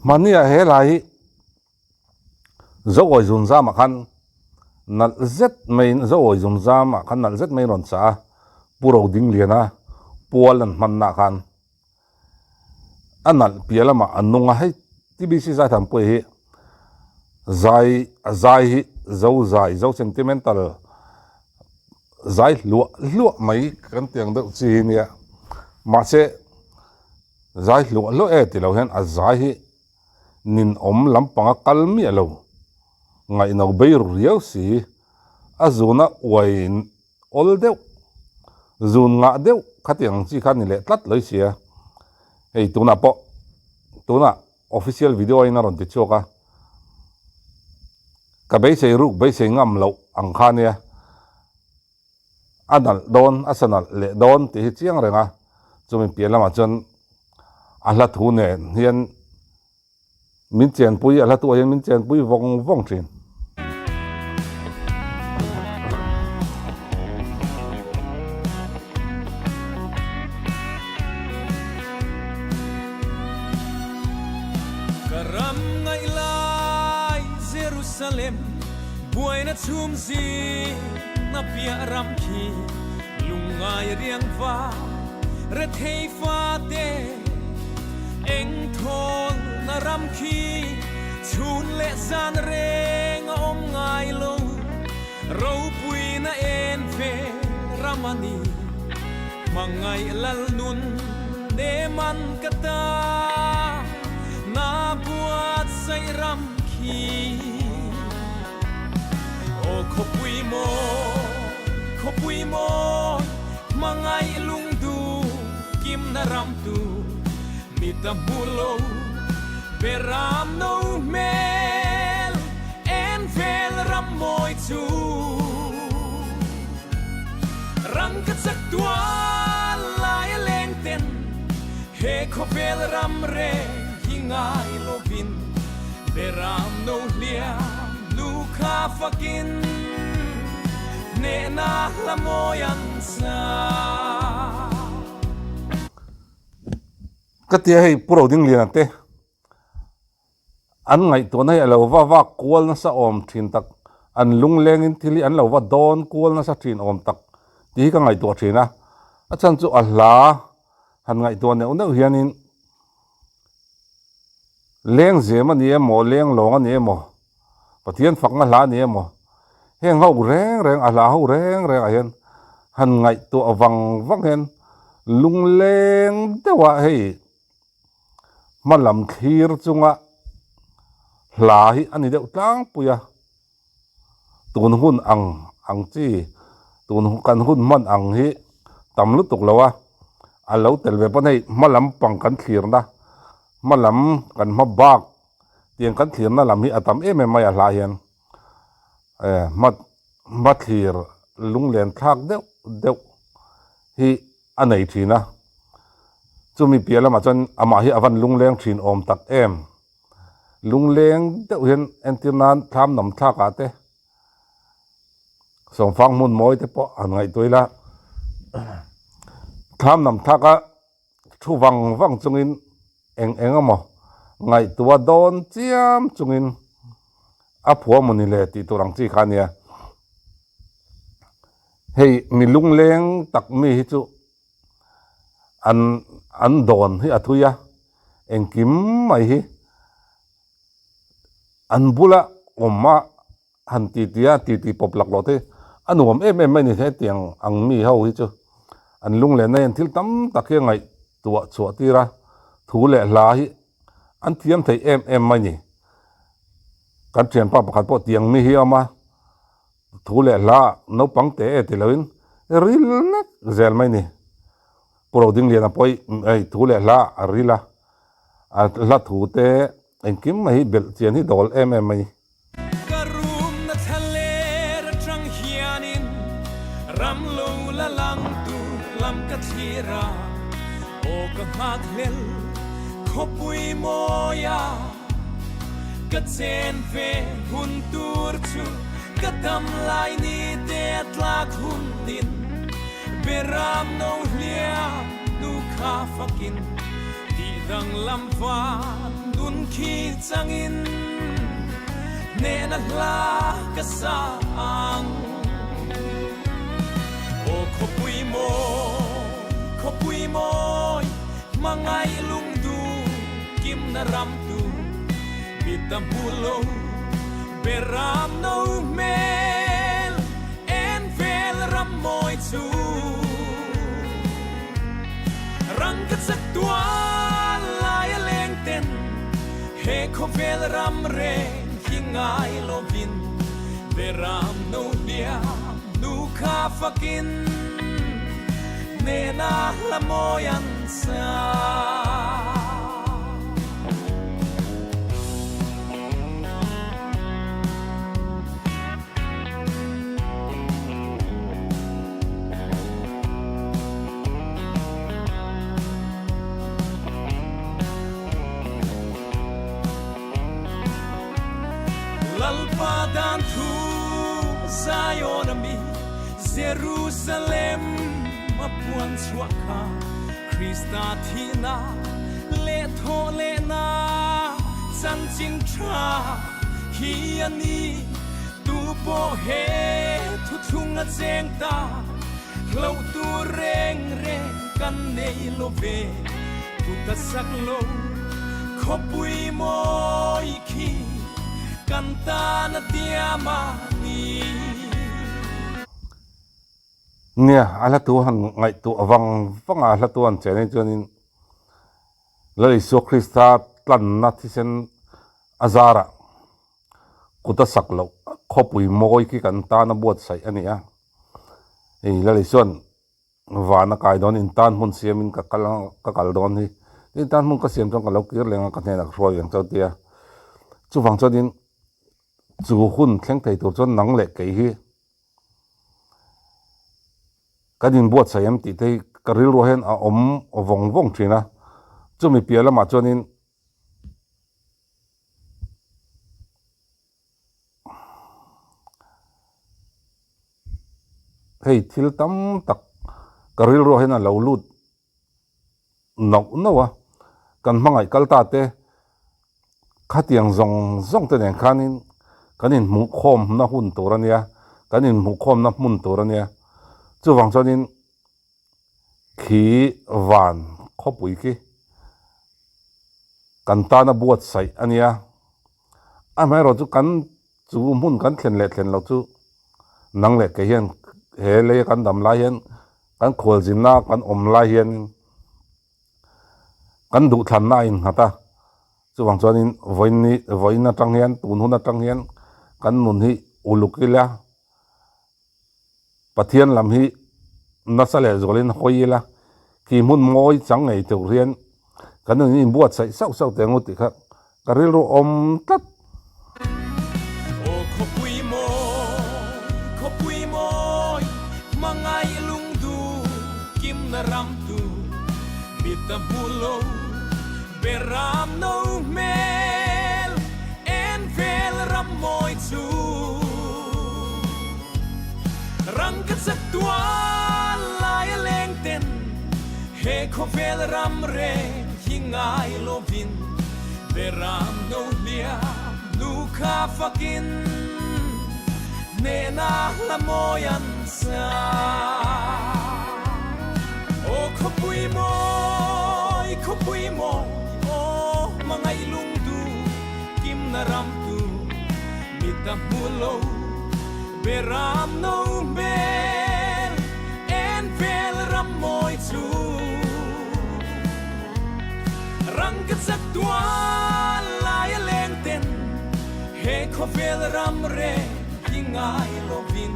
mania he lai zo oi zum za ma khan nal zet main zo oi zum za ma khan nal zet main ron cha puro ding liana pualan man na khan anal pialama anunga hai tbc za tham pui hi zai hi zo sentimental zai lu mai kan tiang do chi nia ma che zai lu e ti lo hen a zai hi nin om lampanga kalmi alo ngai no beir riau si azuna wain ol deu zun nga deu khatiang chi khan ni le tlat loi sia ei tuna official video ina ron ti choka ka bei sei ruk bei sei ngam lo ang khania anal don asanal le don ti hi chiang renga chumi pialama chon ala thu ne hian min chen pui ala tu hian min chen pui vong thin karam ngai lai Jerusalem buaina chumzi na pia ram khi lungai riang va re thei fa te eng thol na ram khi chun le zan reng om ngai lo ro pui na en fe ramani mangai lal nun de man kata na buat say ram khi o khopui mo mangai lung du kim na ram tu mitamulo beram no mel en vel ram moi chu rang ka sak tua lai leng ten he khopel ram re hingai lovin beram no lia nu kha fakin ne na la moyan sa katia hei puro ding lian te an ngai to nai alo wa kual na sa om thin tak an lung leng in thili an lo wa don kual na sa thin om tak ti ka ngai to thina a chan chu a hla han ngai to ne unau hianin leng zema ni emo leng longa ni emo pathian fakna hla ni emo heng ho reng a hla ho reng a hian han ngai to awang hen lung leng dewa hei malam khir chunga hla hi ani deuh tlang puya tun hun ang chi tun kan hun man ang hi tamlu tuk lawa alo telve panei malam pang kan khir na malam kan ma bak tiang kan khir na lam hi atam em mai a hla hian mat khir lunglen thak deuh hi anei thina chumi pialama chon ama hi avan lungleng thin om tak em lungleng deuh hian entirnan tham nam thaka te songfang mun moi te po an ngai toila tham nam thaka thu wang chungin eng amo ngai tua don chiam chungin a phua muni le ti turang chi khania hei mi lungleng tak mi hi chu an don hi athuya engkim mai hi an bula omma han ti poplak lote anuam em mai ni he tiang ang mi ho hi chu an lungle na en thil tam takhe ngai tua chua tira thu le la hi an thiam thei em mai ni kan thian pa pakhat po tiang mi hi ama thu le la no pang te e tiloin ril na zel mai ni puro ding lian apoi ai thu le la arila a la thu te engkim mai bel chian hi dol em mai karum na thale ra trang hianin ram lo la lang tu lam ka thira o ka hak lel khopui moya ka chen ve hun tur chu ka tam lai ni te tlak hun din beram no hlia nu kha fakin ti dang lam va dun khi chang in ne na la ka sang o kho pui mo mangai lung du kim na ram tu bitam pulo beram no mel en vel ram moi chu rang ka sak tua lai leng ten he kho vel ram re hingai lovin beram no dia nu kha fakin ne na la moyan sa lalpadan thu Zion ami Jerusalem mapuan suaka Krista thina le tho le na chan ching tra hi ani tu po he thu thung a cheng ta lo tu reng reng kan nei lo ve tu ta sak lo kho pui moi khi kanta na tiama ni nia ala tu han ngai tu awang wanga ala tu an chene chuanin lali so Krista tlan na thisen azara kuta saklo khopui moi ki kanta na buat sai ania ei lali son wana kai don in tan hun siamin ka kal don hi in tan mun ka siam chong ka lo kir lenga ka ne na roi yang chau tia chu wang chodin chu hun thleng thei tur chon nang le kei hi kadin buat sayam ti te karil ro hen a om vong thina chumi piala ma chonin hei thil tam tak karil ro hen a lo lut no wa kan mangai kalta te khatiang zong te nen khanin kanin mu khom na hun torania kanin mu khom na mun torania chu wang chonin khi van khopui ki kan ta na buat sai ania a mai ro chu kan chu mun kan thlen lo chu nang le ke hian he le kan dam lai hian kan khol jin na kan om lai hian kan du thlan na in hata chu wang chonin voina tang hian tun huna tang hian kan mun hi ulukila pathian lam hi nasale zolin hoila ki mun moi chang nei tu rian kan ni buat sai sau te ngut kha karil ro om tat o kho pui mo mangai lung du kim na ram tu bitam pulo beram no mel en vel ram moi chu rang ka sak tua lai leng ten he kho vel ram re hingai lovin beram no lia nu kha fakin ne na la moyan sa o kho pui mo o mangai lung du kim na ram tu mitam pulo beram no mel en vel ram moi chu rang ka sak tua lai leng ten he kho vel ram re hingai lovin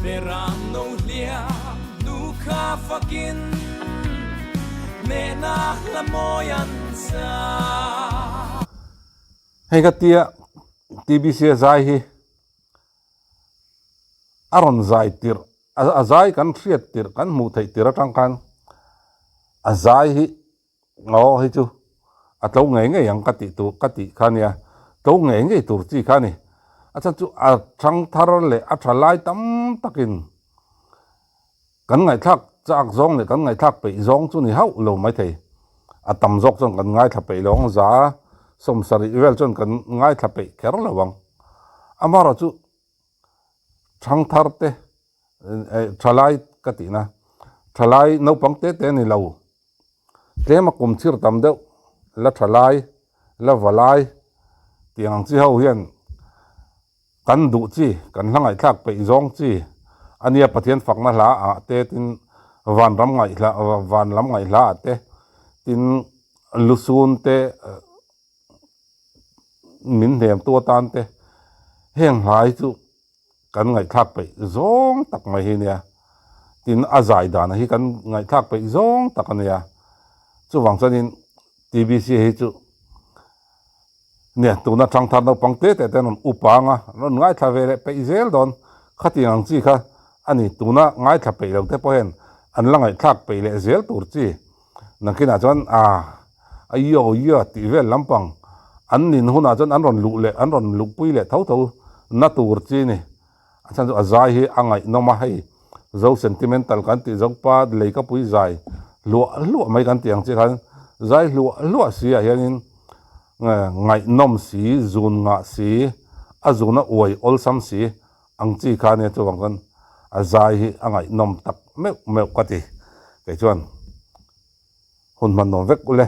beram no lia nu kha fakin ne na la moyan sa hei ka tia TBC zai hi aron zai tir azai kan riat tir kan mu thei tir atang kan azai hi ngo hi chu atlo nge yang kati khania to nge tur chi khani acha chu a thang thar le a thalai tam takin kan ngai thak chak zong le kan ngai thak pe zong chu ni hau lo mai thei atam zok chon kan ngai thape lawng za som sari vel chon kan ngai thape kher lawang amara chu thang thar te thalai katina thalai no pangte te ni lo tlema kum thir tam deuh la thalai la valai tiang chi ho hian kan du chi kan hlangai thlak pe zong chi ania pathian fakna hla a te tin van ram ngai hla van lam ngai hla te tin lusun te min hem tua tan te heng hai chu kan ngai thlak pe zong tak mai hi nia tin azai dan hi kan ngai thlak pe zong tak ania chu wang chanin TBC hi chu nè tuna thang thar no pangte te non upanga non ngai thavele pe zel don khati ang chi kha ani tuna ngai tha pe lo te po hen an langai thak pe le zel tur chi nakina chon ayo yo ti vel lampang an nin huna chon an ron lu le an ron lu pui le thau thau na tur chi ni achan zo azai hi angai no ma hai zo sentimental kan ti zo pa le ka pui zai lu mai kan tiang chi khan zai lu si a hianin ngai nom si zun nga si azuna oi ol sam si ang chi kha ne chuwang kan azai hi angai nom tak meu meu kati ke chuan hun man nom vek ule